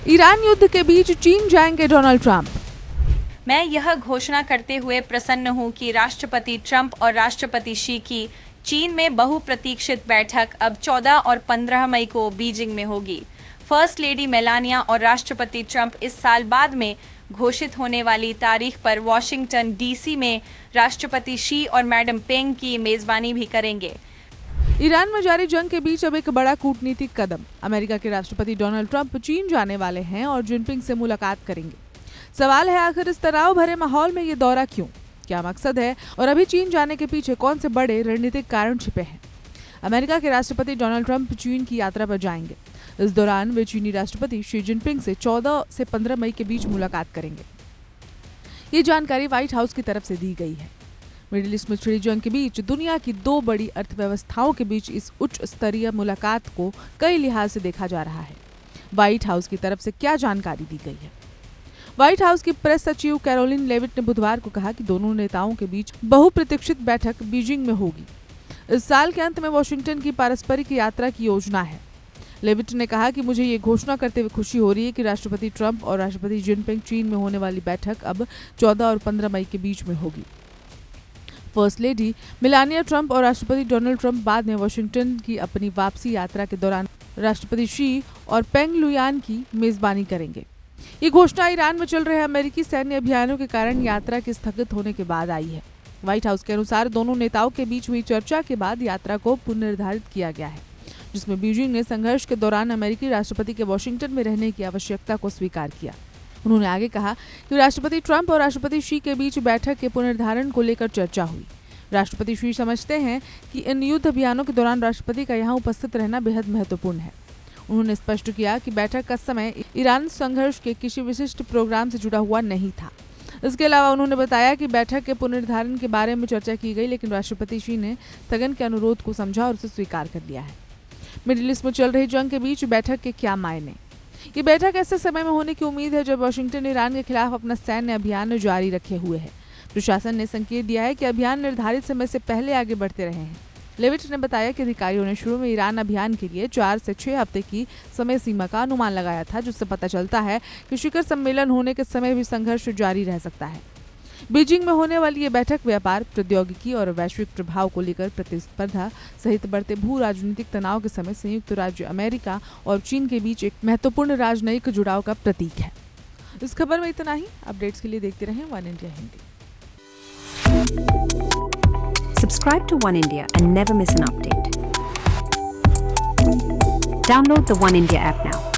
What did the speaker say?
Iran युद्ध के बीच चीन जाएंगे डोनाल्ड ट्रंप। मैं यह घोषणा करते हुए प्रसन्न हूं कि राष्ट्रपति ट्रंप और राष्ट्रपति शी की चीन में बहुप्रतीक्षित बैठक अब 14 और 15 मई को बीजिंग में होगी। फर्स्ट लेडी मेलानिया और राष्ट्रपति ट्रंप इस साल बाद में घोषित होने वाली तारीख पर वॉशिंगटन डीसी में राष्ट्रपति शी और मैडम पेंग की मेजबानी भी करेंगे। ईरान में जारी जंग के बीच अब एक बड़ा कूटनीतिक कदम। अमेरिका के राष्ट्रपति डोनाल्ड ट्रंप चीन जाने वाले हैं और जिनपिंग से मुलाकात करेंगे। सवाल है, आखिर इस तनाव भरे माहौल में ये दौरा क्यों, क्या मकसद है और अभी चीन जाने के पीछे कौन से बड़े रणनीतिक कारण छिपे हैं। अमेरिका के राष्ट्रपति डोनाल्ड ट्रंप चीन की यात्रा पर जाएंगे। इस दौरान वे चीनी राष्ट्रपति शी जिनपिंग से 14 से 15 मई के बीच मुलाकात करेंगे। ये जानकारी व्हाइट हाउस की तरफ से दी गई है। मिडिल ईस्ट में छिड़ी जंग के बीच दुनिया की दो बड़ी अर्थव्यवस्थाओं के बीच इस उच्च स्तरीय मुलाकात को कई लिहाज से देखा जा रहा है। व्हाइट हाउस की तरफ से क्या जानकारी दी गई है। व्हाइट हाउस की प्रेस सचिव कैरोलिन लेविट ने बुधवार को कहा कि दोनों नेताओं के बीच बहुप्रतीक्षित बैठक बीजिंग में होगी। इस साल के अंत में वॉशिंगटन की पारस्परिक यात्रा की योजना है। लेविट ने कहा कि मुझे ये घोषणा करते हुए खुशी हो रही है कि राष्ट्रपति ट्रंप और राष्ट्रपति जिनपिंग चीन में होने वाली बैठक अब 14 और 15 मई के बीच में होगी। फर्स्ट लेडी मेलानिया ट्रंप और राष्ट्रपति डोनाल्ड ट्रंप बाद में वॉशिंगटन की अपनी वापसी यात्रा के दौरान राष्ट्रपति शी और पेंग लुयान की मेजबानी करेंगे। ये घोषणा ईरान में चल रहे अमेरिकी सैन्य अभियानों के कारण यात्रा के स्थगित होने के बाद आई है। व्हाइट हाउस के अनुसार दोनों नेताओं के बीच हुई चर्चा के बाद यात्रा को पुनर्निर्धारित किया गया है, जिसमें बीजिंग ने संघर्ष के दौरान अमेरिकी राष्ट्रपति के वॉशिंगटन में रहने की आवश्यकता को स्वीकार किया। उन्होंने आगे कहा कि राष्ट्रपति ट्रंप और राष्ट्रपति शी के बीच बैठक के पुनर्निर्धारण को लेकर चर्चा हुई। राष्ट्रपति शी समझते हैं कि इन युद्ध अभियानों के दौरान राष्ट्रपति का यहाँ उपस्थित रहना बेहद महत्वपूर्ण है। उन्होंने स्पष्ट किया कि बैठक का समय ईरान संघर्ष के किसी विशिष्ट प्रोग्राम से जुड़ा हुआ नहीं था। इसके अलावा उन्होंने बताया कि बैठक के पुनर्निर्धारण के बारे में चर्चा की गई, लेकिन राष्ट्रपति शी ने स्थगन के अनुरोध को समझा और उसे स्वीकार कर लिया है। मिडिल ईस्ट में चल रही जंग के बीच बैठक के क्या मायने। ये बैठक ऐसे समय में होने की उम्मीद है जब वॉशिंगटन ईरान के खिलाफ अपना सैन्य अभियान जारी रखे हुए है। प्रशासन ने संकेत दिया है कि अभियान निर्धारित समय से पहले आगे बढ़ते रहे हैं। लेविट ने बताया कि अधिकारियों ने शुरू में ईरान अभियान के लिए 4 से 6 हफ्ते की समय सीमा का अनुमान लगाया था, जिससे पता चलता है कि शिखर सम्मेलन होने के समय भी संघर्ष जारी रह सकता है। बीजिंग में होने वाली ये बैठक व्यापार, प्रौद्योगिकी और वैश्विक प्रभाव को लेकर प्रतिस्पर्धा सहित बढ़ते भू राजनीतिक तनाव के समय संयुक्त राज्य अमेरिका और चीन के बीच एक महत्वपूर्ण राजनयिक जुड़ाव का प्रतीक है। इस खबर में इतना ही। अपडेट्स के लिए देखते रहें one India Hindi. Subscribe to One India and never miss an update. Download the One India app now.